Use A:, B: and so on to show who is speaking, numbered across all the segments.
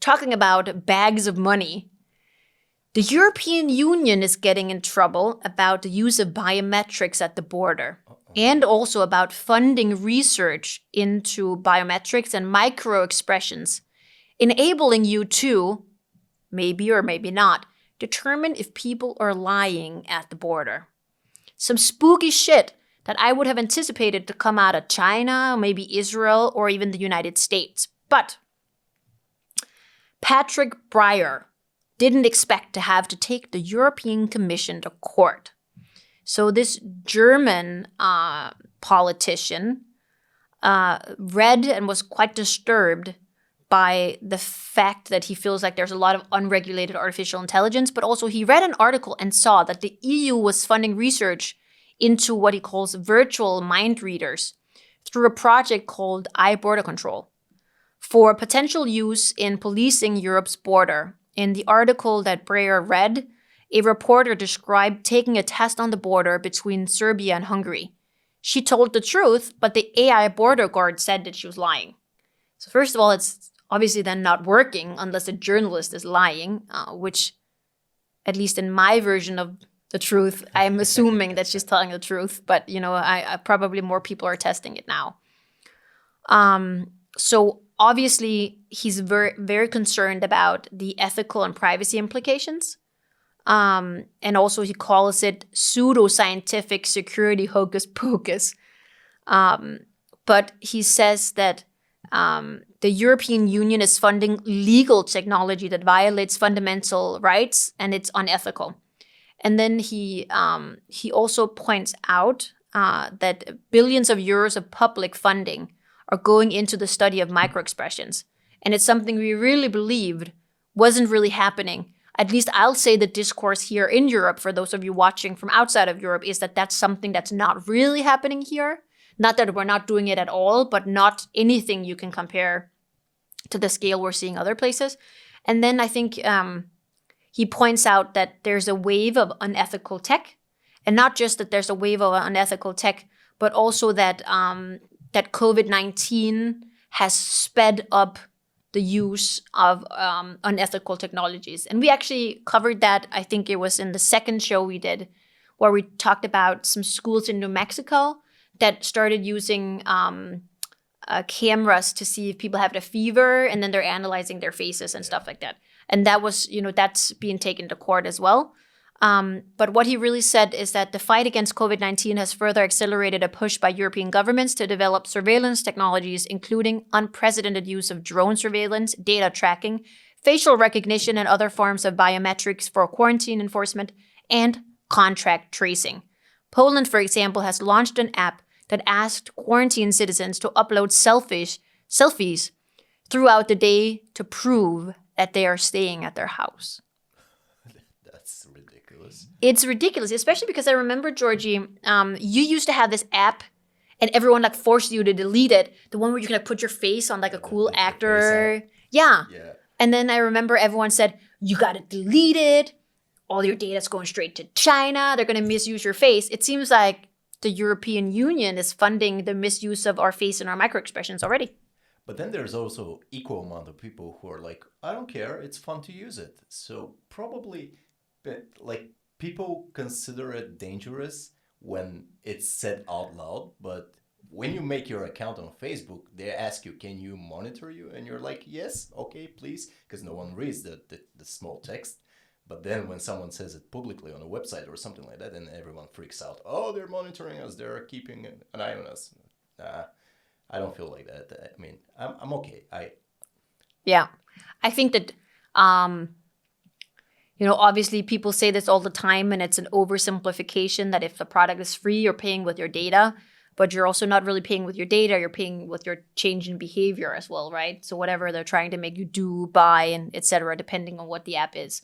A: talking about bags of money, the European Union is getting in trouble about the use of biometrics at the border and also about funding research into biometrics and micro expressions, enabling you to, maybe or maybe not, determine if people are lying at the border. Some spooky shit that I would have anticipated to come out of China, maybe Israel, or even the United States. But Patrick Breyer didn't expect to have to take the European Commission to court. So this German politician read and was quite disturbed by the fact that he feels like there's a lot of unregulated artificial intelligence, but also he read an article and saw that the EU was funding research into what he calls virtual mind readers through a project called iBorder Control for potential use in policing Europe's border. In the article that Breyer read, a reporter described taking a test on the border between Serbia and Hungary. She told the truth, but the AI border guard said that she was lying. So first of all, it's obviously then not working unless a journalist is lying, which, at least in my version of the truth, I'm assuming that she's telling the truth. But, I probably more people are testing it now. So obviously, he's very, very concerned about the ethical and privacy implications. And also he calls it pseudoscientific security hocus pocus. But he says that the European Union is funding legal technology that violates fundamental rights and it's unethical. And then he also points out that billions of euros of public funding are going into the study of microexpressions. And it's something we really believed wasn't really happening. At least I'll say the discourse here in Europe, for those of you watching from outside of Europe, is that that's something that's not really happening here. Not that we're not doing it at all, but not anything you can compare to the scale we're seeing other places. And then I think he points out that there's a wave of unethical tech. And not just that there's a wave of unethical tech, but also that that COVID-19 has sped up the use of unethical technologies. And we actually covered that, I think it was in the second show we did, where we talked about some schools in New Mexico that started using cameras to see if people have a fever, and then they're analyzing their faces and stuff like that. And that was, that's being taken to court as well. But what he really said is that the fight against COVID-19 has further accelerated a push by European governments to develop surveillance technologies, including unprecedented use of drone surveillance, data tracking, facial recognition, and other forms of biometrics for quarantine enforcement and contract tracing. Poland, for example, has launched an app that asked quarantine citizens to upload selfies throughout the day to prove that they are staying at their house.
B: That's ridiculous.
A: It's ridiculous, especially because I remember, Georgie, you used to have this app and everyone forced you to delete it. The one where you can put your face on a cool actor. Yeah. And then I remember everyone said, you got to delete it. All your data's going straight to China. They're going to misuse your face. It seems like the European Union is funding the misuse of our face and our microexpressions already.
B: But then there's also equal amount of people who are like, I don't care, it's fun to use it. So probably people consider it dangerous when it's said out loud, but when you make your account on Facebook, they ask you, can you monitor you? And you're like, yes, okay, please, because no one reads the small text. But then when someone says it publicly on a website or something like that, then everyone freaks out. Oh, they're monitoring us. They're keeping an eye on us. I don't feel like that. I mean, I'm okay.
A: Yeah. I think that, obviously people say this all the time, and it's an oversimplification that if the product is free, you're paying with your data, but you're also not really paying with your data. You're paying with your change in behavior as well, right? So whatever they're trying to make you do, buy, and et cetera, depending on what the app is.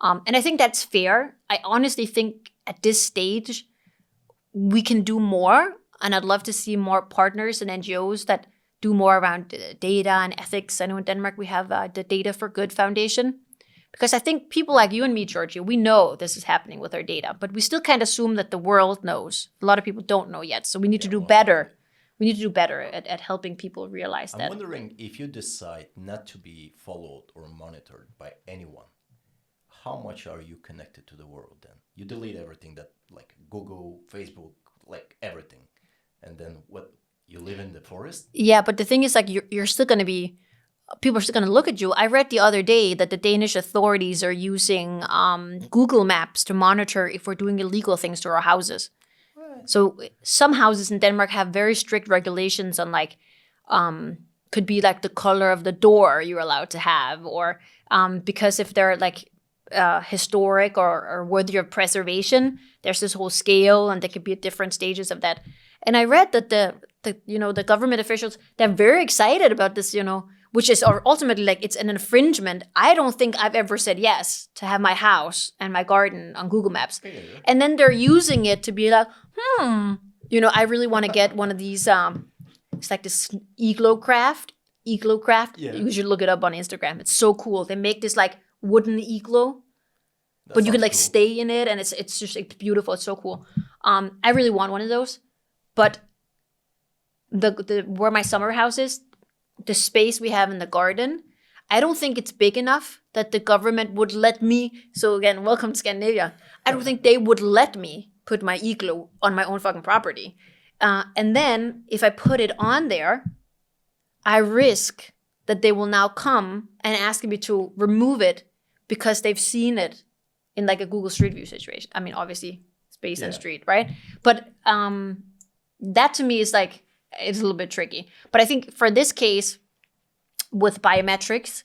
A: And I think that's fair. I honestly think at this stage, we can do more. And I'd love to see more partners and NGOs that do more around data and ethics. I know in Denmark, we have the Data for Good Foundation. Because I think people like you and me, Georgia, we know this is happening with our data. But we still kind of assume that the world knows. A lot of people don't know yet. So we need to do better we need to do better at helping people realize
B: I'm
A: that.
B: wondering if you decide not to be followed or monitored by anyone, how much are you connected to the world then? You delete everything that, like Google, Facebook, like everything. And then what? You live in the forest?
A: Yeah, but the thing is, like, you're still going to be, people are still going to look at you. I read the other day that the Danish authorities are using Google Maps to monitor if we're doing illegal things to our houses.
B: Right.
A: So some houses in Denmark have very strict regulations on, like, could be like the color of the door you're allowed to have, or because if they're like historic or worthy of preservation, there's this whole scale, and there could be at different stages of that. And I read that the government officials, they're very excited about this, which is ultimately like it's an infringement. I don't think I've ever said yes to have my house and my garden on Google Maps.
B: Yeah.
A: And then they're using it to be like, I really want to get one of these. It's like this igloo-craft.
B: Yeah.
A: You should look it up on Instagram. It's so cool. They make this like wooden igloo, but you can like stay in it, and it's just like beautiful. It's so cool. I really want one of those, but the where my summer house is, the space we have in the garden, I don't think it's big enough that the government would let me. So again, welcome to Scandinavia. I don't think they would let me put my igloo on my own fucking property. And then if I put it on there, I risk that they will now come and ask me to remove it because they've seen it in like a Google Street View situation. I mean, obviously it's based on street, right? But that to me is like, it's a little bit tricky. But I think for this case with biometrics,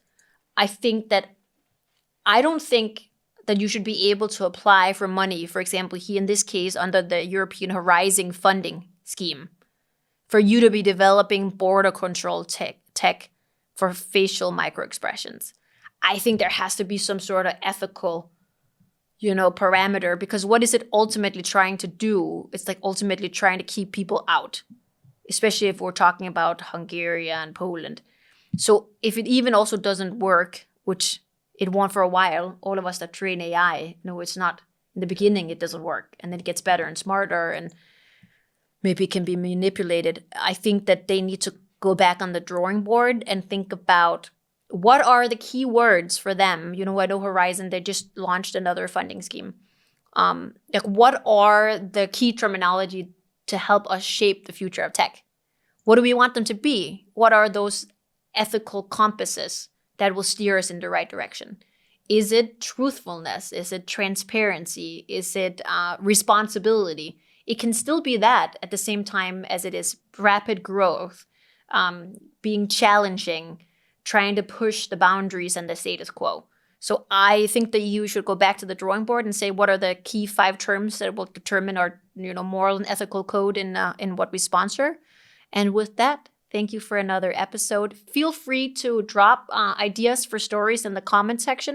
A: I don't think that you should be able to apply for money, for example, here in this case, under the European Horizon funding scheme, for you to be developing border control tech for facial microexpressions. I think there has to be some sort of ethical, parameter, because what is it ultimately trying to do? It's like ultimately trying to keep people out, especially if we're talking about Hungary and Poland. So if it even also doesn't work, which it won't for a while, all of us that train AI know it's not, in the beginning it doesn't work, and then it gets better and smarter, and maybe it can be manipulated. I think that they need to go back on the drawing board and think about what are the key words for them. I know Horizon, they just launched another funding scheme. Like, what are the key terminology to help us shape the future of tech? What do we want them to be? What are those ethical compasses that will steer us in the right direction? Is it truthfulness? Is it transparency? Is it responsibility? It can still be that at the same time as it is rapid growth, being challenging, trying to push the boundaries and the status quo. So I think the EU should go back to the drawing board and say, what are the key 5 terms that will determine our moral and ethical code in what we sponsor? And with that, thank you for another episode. Feel free to drop ideas for stories in the comment section.